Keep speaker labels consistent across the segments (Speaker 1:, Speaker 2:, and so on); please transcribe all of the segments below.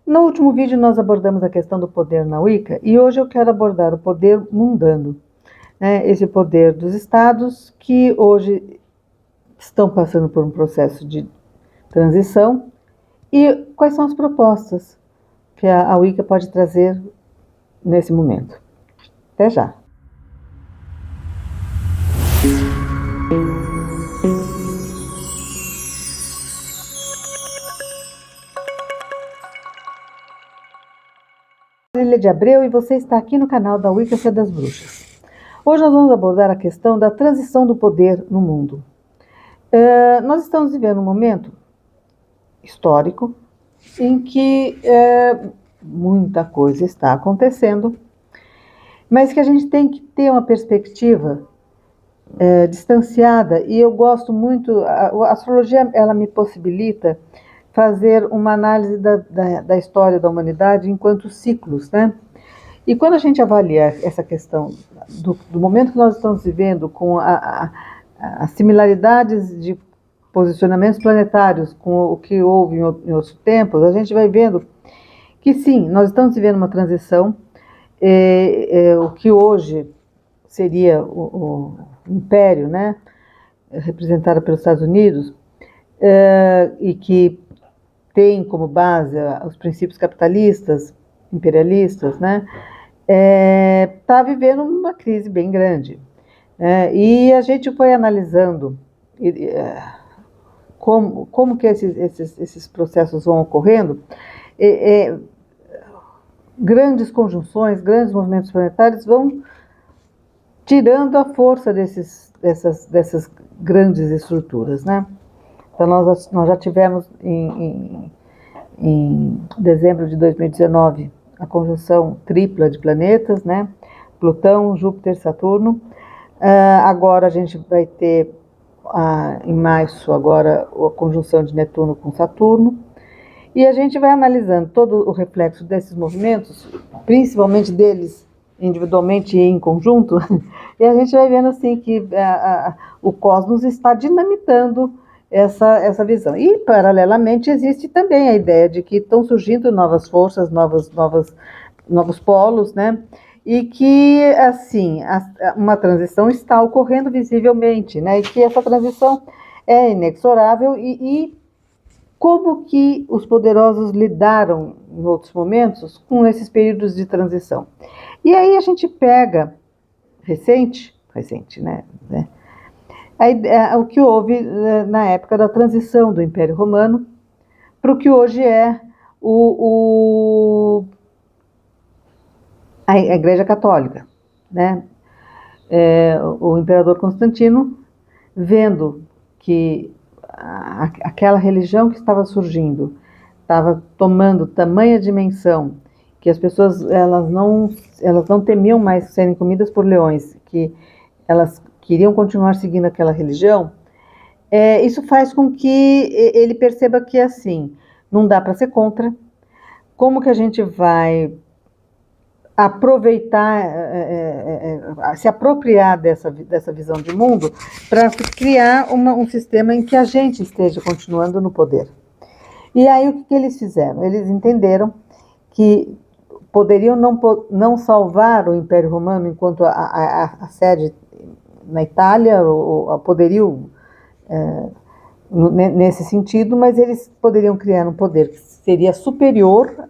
Speaker 1: No último vídeo nós abordamos a questão do poder na Wicca e hoje eu quero abordar o poder mundano, né? Esse poder dos estados que hoje estão passando por um processo de transição e quais são as propostas que a Wicca pode trazer nesse momento. Até já! Lília de Abreu e você está aqui no canal da Wicca Fé das Bruxas. Hoje nós vamos abordar a questão da transição do poder no mundo. Nós estamos vivendo um momento histórico em que muita coisa está acontecendo, mas que a gente tem que ter uma perspectiva distanciada, e eu gosto muito, a astrologia ela me possibilita fazer uma análise da história da humanidade enquanto ciclos, né? E quando a gente avalia essa questão do momento que nós estamos vivendo, com as similaridades de posicionamentos planetários com o que houve em outros tempos, a gente vai vendo que sim, nós estamos vivendo uma transição, o que hoje seria o Império, né, representado pelos Estados Unidos, e que tem como base os princípios capitalistas, imperialistas, né, está vivendo uma crise bem grande. E a gente foi analisando como que esses processos vão ocorrendo. Grandes conjunções, grandes movimentos planetários vão tirando a força dessas grandes estruturas, né? Então nós já tivemos em dezembro de 2019 a conjunção tripla de planetas, né? Plutão, Júpiter, Saturno. Agora a gente vai ter em março agora a conjunção de Netuno com Saturno. E a gente vai analisando todo o reflexo desses movimentos, principalmente deles individualmente e em conjunto, e a gente vai vendo assim que o cosmos está dinamitando essa visão. E, paralelamente, existe também a ideia de que estão surgindo novas forças, novos polos, né? E que, assim, uma transição está ocorrendo visivelmente, né? E que essa transição é inexorável e como que os poderosos lidaram, em outros momentos, com esses períodos de transição. E aí a gente pega, recente, né? O que houve na época da transição do Império Romano para o que hoje é a Igreja Católica, né? O imperador Constantino, vendo que aquela religião que estava surgindo estava tomando tamanha dimensão, que as pessoas elas não temiam mais serem comidas por leões, que elas queriam continuar seguindo aquela religião, isso faz com que ele perceba que, assim, não dá para ser contra. Como que a gente vai aproveitar, se apropriar dessa visão de mundo para criar um sistema em que a gente esteja continuando no poder? E aí o que eles fizeram? Eles entenderam que poderiam não salvar o Império Romano enquanto a sede na Itália, ou poderiam nesse sentido, mas eles poderiam criar um poder que seria superior,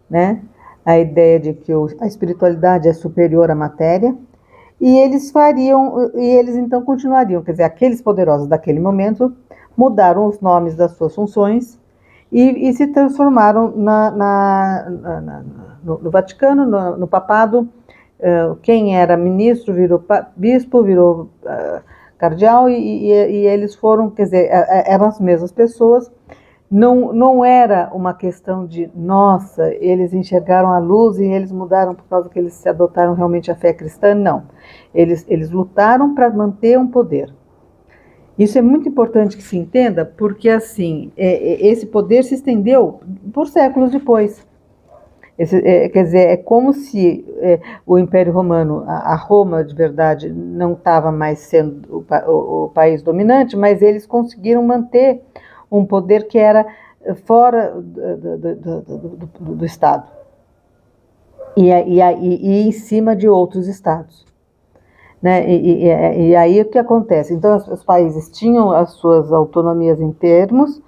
Speaker 1: né? A ideia de que a espiritualidade é superior à matéria, e eles então continuariam, quer dizer, aqueles poderosos daquele momento mudaram os nomes das suas funções e se transformaram no Vaticano, no papado. Quem era ministro virou bispo, virou cardeal, e eles foram, quer dizer, eram as mesmas pessoas. Não era uma questão de, nossa, eles enxergaram a luz e eles mudaram por causa que eles se adotaram realmente a fé cristã, não. Eles lutaram para manter um poder. Isso é muito importante que se entenda, porque, assim, esse poder se estendeu por séculos depois. Quer dizer, é como se o Império Romano, a Roma de verdade, não estava mais sendo o país dominante, mas eles conseguiram manter um poder que era fora do Estado e em cima de outros estados. Né? E aí o que acontece? Então, os países tinham as suas autonomias em termos,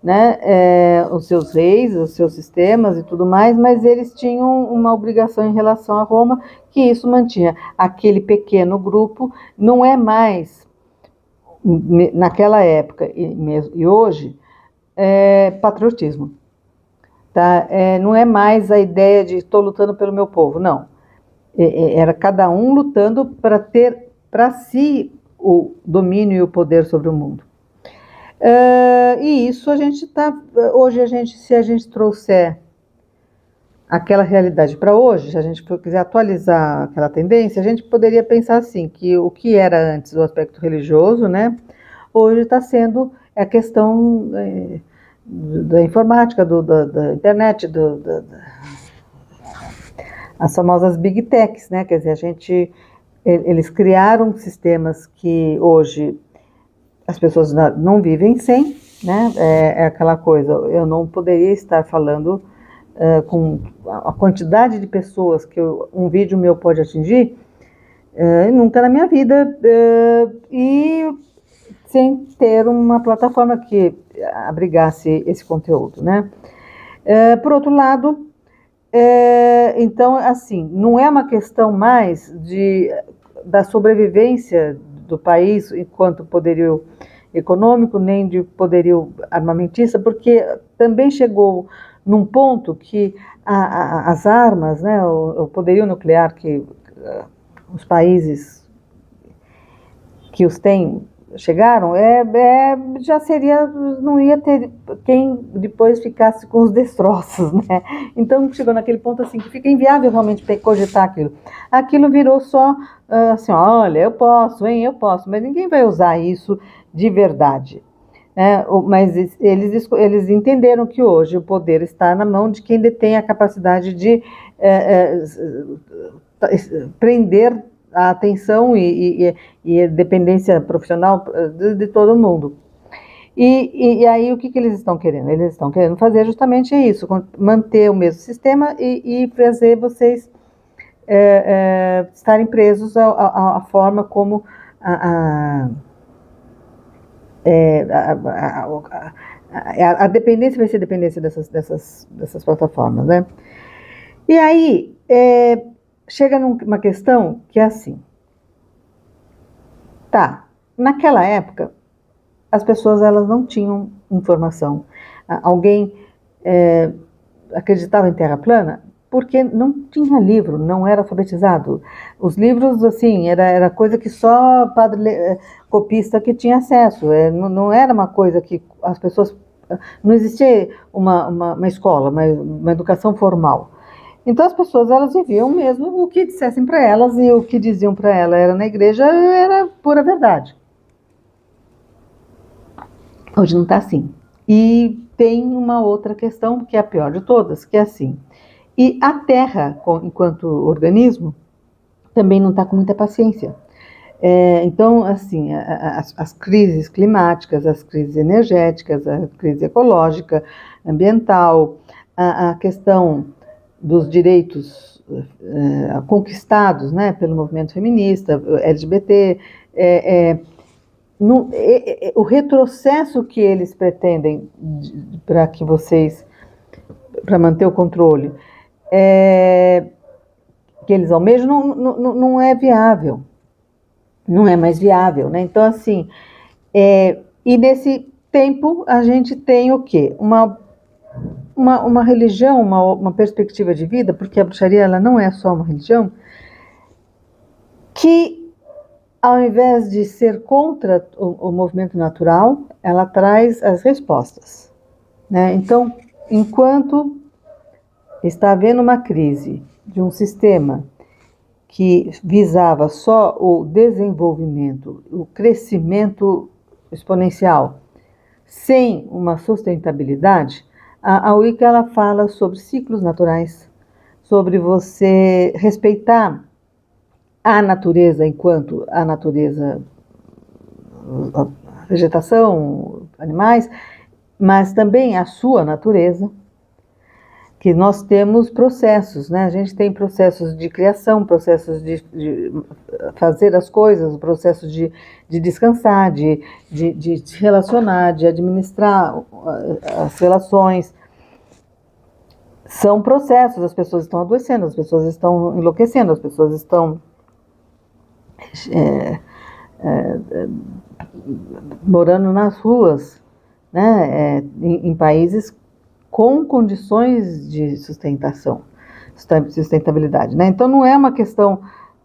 Speaker 1: né? Os seus reis, os seus sistemas e tudo mais, mas eles tinham uma obrigação em relação a Roma, que isso mantinha aquele pequeno grupo. Não é mais, naquela época e hoje, patriotismo. Tá? Não é mais a ideia de estou lutando pelo meu povo, não. Era cada um lutando para ter para si o domínio e o poder sobre o mundo. E isso a gente está. Hoje, se a gente trouxer aquela realidade para hoje, se a gente quiser atualizar aquela tendência, a gente poderia pensar assim, que o que era antes o aspecto religioso, né, hoje está sendo a questão da informática, da internet, as famosas Big Techs, né? Quer dizer, eles criaram sistemas que hoje as pessoas não vivem sem, né? É aquela coisa, eu não poderia estar falando com a quantidade de pessoas que um vídeo meu pode atingir, nunca na minha vida, e sem ter uma plataforma que abrigasse esse conteúdo, né? Por outro lado, então, assim, não é uma questão mais da sobrevivência do país enquanto poderio econômico, nem de poderio armamentista, porque também chegou num ponto que as armas, né, o poderio nuclear que os países que os têm chegaram, já seria, não ia ter quem depois ficasse com os destroços, né? Então chegou naquele ponto assim que fica inviável realmente cogitar aquilo. Aquilo virou só assim, olha, eu posso, mas ninguém vai usar isso de verdade. Mas eles entenderam que hoje o poder está na mão de quem detém a capacidade de prender a atenção e a dependência profissional de todo mundo. E aí o que eles estão querendo? Eles estão querendo fazer justamente isso, manter o mesmo sistema e fazer vocês estarem presos à forma como a dependência vai ser dependência dessas plataformas, né? E aí chega numa questão que é assim, tá, naquela época as pessoas elas não tinham informação. Alguém acreditava em terra plana porque não tinha livro, não era alfabetizado. Os livros, assim, era coisa que só padre copista que tinha acesso. Não era uma coisa que as pessoas... Não existia uma escola, uma educação formal. Então as pessoas elas viviam mesmo o que dissessem para elas, e o que diziam para ela era na igreja era pura verdade. Hoje não está assim. E tem uma outra questão, que é a pior de todas, que é assim. E a Terra, enquanto organismo, também não está com muita paciência. Então, assim, as crises climáticas, as crises energéticas, a crise ecológica, ambiental, a questão dos direitos conquistados, né, pelo movimento feminista, LGBT, o retrocesso que eles pretendem para que vocês, para manter o controle, que eles almejam, não é viável, não é mais viável, né? Então, assim, e nesse tempo a gente tem o quê? Uma religião, uma perspectiva de vida, porque a bruxaria ela não é só uma religião, que ao invés de ser contra o movimento natural, ela traz as respostas, né? Então, enquanto está havendo uma crise de um sistema que visava só o desenvolvimento, o crescimento exponencial, sem uma sustentabilidade, a Wicca ela fala sobre ciclos naturais, sobre você respeitar a natureza enquanto a natureza, a vegetação, animais, mas também a sua natureza, que nós temos processos, né? A gente tem processos de criação, processos de fazer as coisas, processos de descansar, de se relacionar, de administrar as relações. São processos, as pessoas estão adoecendo, as pessoas estão enlouquecendo, as pessoas estão morando nas ruas, né? Em países com condições de sustentabilidade, né? Então não é uma questão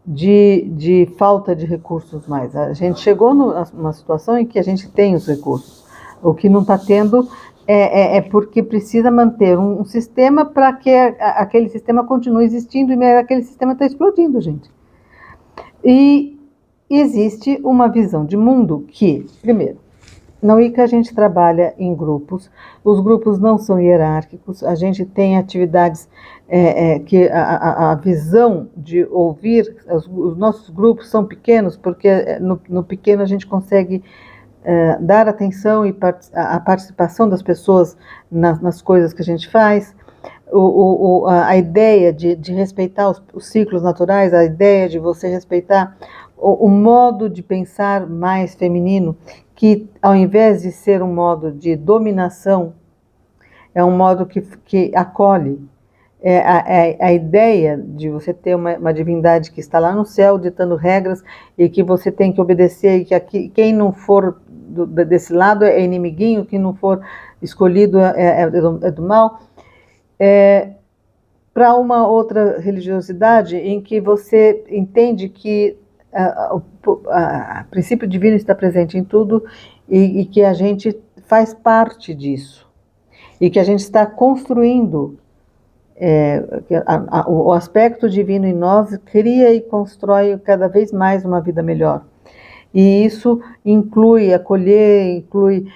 Speaker 1: de falta de recursos mais. A gente chegou numa situação em que a gente tem os recursos. O que não está tendo é porque precisa manter um sistema para que aquele sistema continue existindo e aquele sistema está explodindo, gente. E existe uma visão de mundo que, primeiro, na Wicca a gente trabalha em grupos, os grupos não são hierárquicos, a gente tem atividades que a visão de ouvir, os nossos grupos são pequenos, porque no pequeno a gente consegue dar atenção e a participação das pessoas nas coisas que a gente faz, a ideia de respeitar os ciclos naturais, a ideia de você respeitar o modo de pensar mais feminino, que ao invés de ser um modo de dominação, é um modo que acolhe. A ideia de você ter uma divindade que está lá no céu ditando regras e que você tem que obedecer e que quem não for desse lado é inimiguinho, quem não for escolhido é do mal. Para uma outra religiosidade em que você entende que o princípio divino está presente em tudo e que a gente faz parte disso e que a gente está construindo o aspecto divino em nós cria e constrói cada vez mais uma vida melhor. E isso inclui acolher, inclui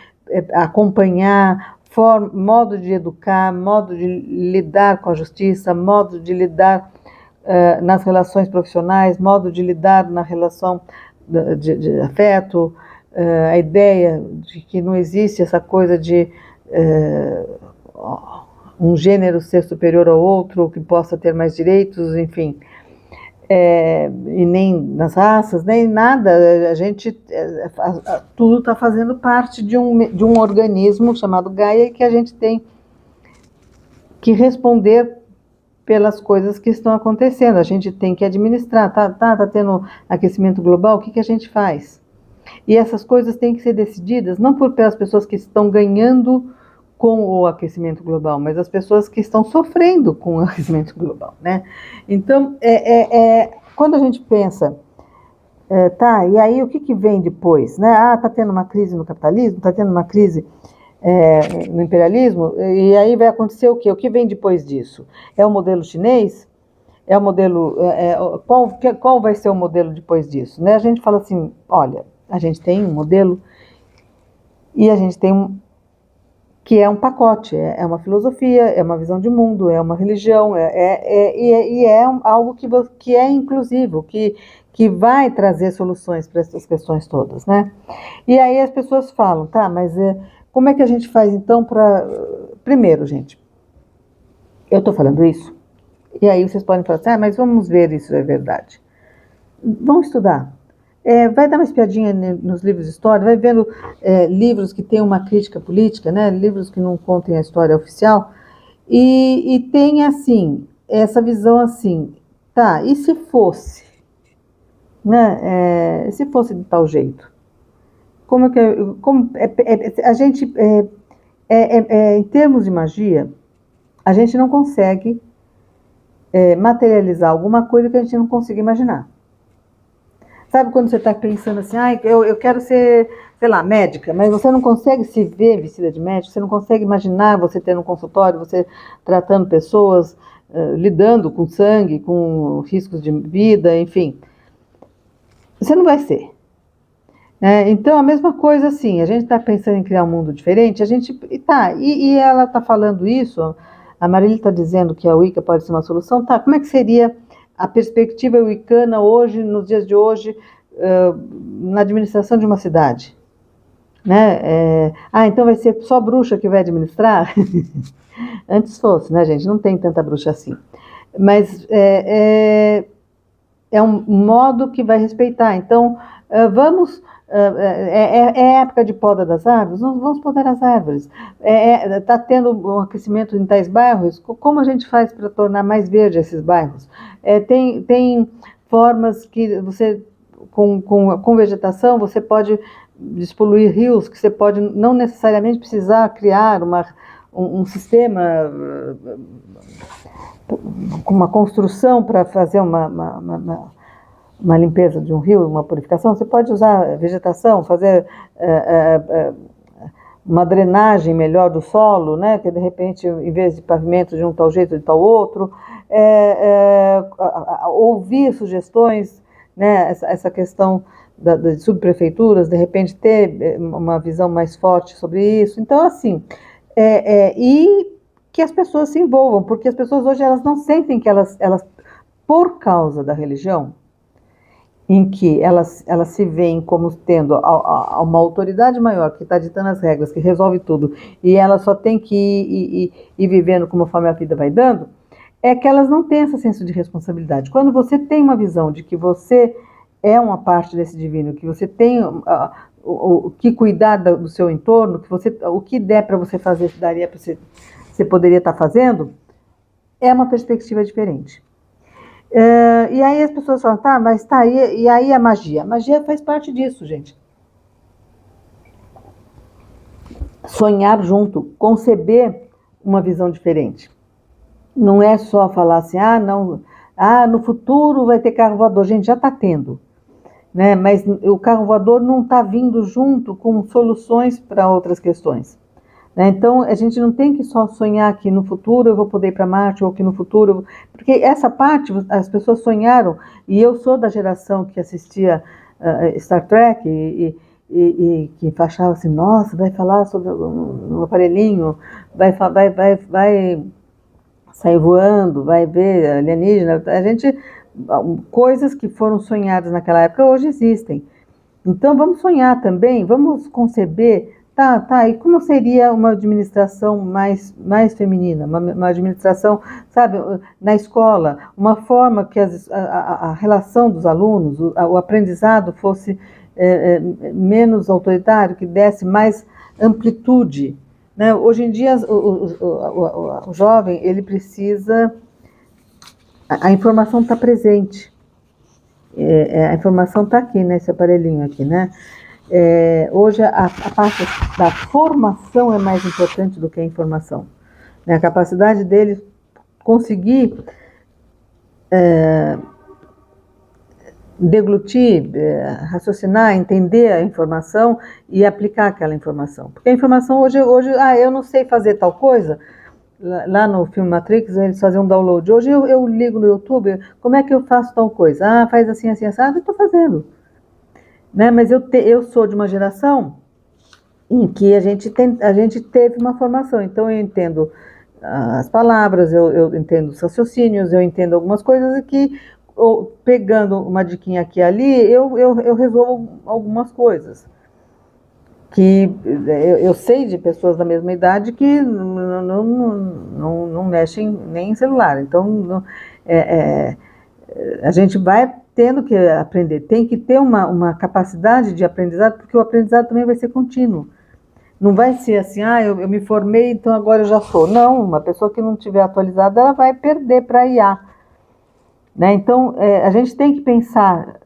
Speaker 1: acompanhar, modo de educar, modo de lidar com a justiça, modo de lidar nas relações profissionais, modo de lidar na relação de afeto, a ideia de que não existe essa coisa de um gênero ser superior ao outro, que possa ter mais direitos, enfim, e nem nas raças, nem nada. A gente tudo está fazendo parte de um organismo chamado Gaia, que a gente tem que responder pelas coisas que estão acontecendo. A gente tem que administrar. Tá tendo aquecimento global, o que a gente faz? E essas coisas têm que ser decididas não pelas pessoas que estão ganhando com o aquecimento global, mas as pessoas que estão sofrendo com o aquecimento global, né? Então, quando a gente pensa, e aí o que vem depois, né? Tá tendo uma crise no capitalismo, tá tendo uma crise no imperialismo, e aí vai acontecer o quê? O que vem depois disso? É o modelo chinês? É o modelo... qual vai ser o modelo depois disso? Né? A gente fala assim, olha, a gente tem um modelo e a gente tem que é um pacote, é uma filosofia, é uma visão de mundo, é uma religião, algo que é inclusivo, que vai trazer soluções para essas questões todas, né? E aí as pessoas falam, mas como é que a gente faz então para... Primeiro, gente, eu estou falando isso, e aí vocês podem falar assim, mas vamos ver isso é verdade. Vamos estudar. Vai dar uma espiadinha nos livros de história, vai vendo livros que têm uma crítica política, né? Livros que não contem a história oficial, e tem assim, essa visão assim, e se fosse, né? Se fosse de tal jeito? A gente, em termos de magia, a gente não consegue materializar alguma coisa que a gente não consiga imaginar. Sabe quando você está pensando assim, eu quero ser, sei lá, médica, mas você não consegue se ver vestida de médico, você não consegue imaginar você tendo um consultório, você tratando pessoas, lidando com sangue, com riscos de vida, enfim. Você não vai ser. Então, a mesma coisa assim, a gente está pensando em criar um mundo diferente, e ela está falando isso, a Marília está dizendo que a Wicca pode ser uma solução, como é que seria a perspectiva wiccana hoje, nos dias de hoje, na administração de uma cidade? né? Então vai ser só bruxa que vai administrar? Antes fosse, né, gente? Não tem tanta bruxa assim. Mas é um modo que vai respeitar. Então, vamos. É época de poda das árvores? Nós vamos podar as árvores. Está tendo um aquecimento em tais bairros? Como a gente faz para tornar mais verde esses bairros? Tem formas que você, com vegetação, você pode despoluir rios, que você pode não necessariamente precisar criar um sistema com uma construção para fazer uma limpeza de um rio, uma purificação. Você pode usar vegetação, fazer uma drenagem melhor do solo, né? Que de repente, em vez de pavimento de um tal jeito, de tal outro, ouvir sugestões, né? Essa questão das subprefeituras, de repente ter uma visão mais forte sobre isso. Então, assim, e que as pessoas se envolvam, porque as pessoas hoje elas não sentem que elas por causa da religião, em que elas se veem como tendo uma autoridade maior que está ditando as regras, que resolve tudo, e ela só tem que ir vivendo conforme a vida vai dando, é que elas não têm esse senso de responsabilidade. Quando você tem uma visão de que você é uma parte desse divino, que você tem o que cuidar do seu entorno, que o que der para você fazer, daria para você poderia estar fazendo, é uma perspectiva diferente. E aí as pessoas falam, tá, mas tá, e aí a magia? A magia faz parte disso, gente. Sonhar junto, conceber uma visão diferente. Não é só falar assim, não, no futuro vai ter carro voador. Gente, já está tendo, né? Mas o carro voador não está vindo junto com soluções para outras questões. Então, a gente não tem que só sonhar que no futuro eu vou poder ir para Marte, ou que no futuro... Porque essa parte, as pessoas sonharam, e eu sou da geração que assistia Star Trek, e que achava assim, nossa, vai falar sobre um aparelhinho, vai sair voando, vai ver alienígena. Coisas que foram sonhadas naquela época hoje existem. Então, vamos sonhar também, vamos conceber... Tá, e como seria uma administração mais feminina, uma administração, sabe, na escola, uma forma que a relação dos alunos, o aprendizado fosse menos autoritário, que desse mais amplitude, né? Hoje em dia, o jovem, ele precisa... A informação está presente, a informação está aqui, nesse aparelhinho aqui, né? Hoje a parte da formação é mais importante do que a informação, né? A capacidade dele conseguir deglutir, raciocinar, entender a informação e aplicar aquela informação. Porque a informação hoje eu não sei fazer tal coisa. Lá no filme Matrix, eles faziam um download. Hoje eu ligo no YouTube, como é que eu faço tal coisa? Faz assim, assim, assado, eu estou fazendo. Né? Mas eu sou de uma geração em que a gente teve uma formação, então eu entendo as palavras, eu entendo os raciocínios, eu entendo algumas coisas que, pegando uma diquinha aqui e ali, eu resolvo algumas coisas. Que eu sei de pessoas da mesma idade que não mexem nem em celular, então a gente vai tendo que aprender, tem que ter uma capacidade de aprendizado, porque o aprendizado também vai ser contínuo. Não vai ser assim, eu me formei, então agora eu já sou. Não, uma pessoa que não estiver atualizada, ela vai perder para a IA. Né? Então, a gente tem que pensar,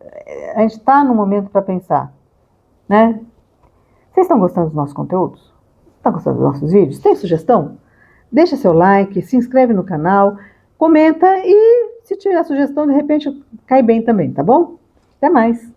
Speaker 1: a gente está no momento para pensar. Né? Vocês estão gostando dos nossos conteúdos? Estão gostando dos nossos vídeos? Tem sugestão? Deixa seu like, se inscreve no canal, comenta e se tiver sugestão, de repente cai bem também, tá bom? Até mais!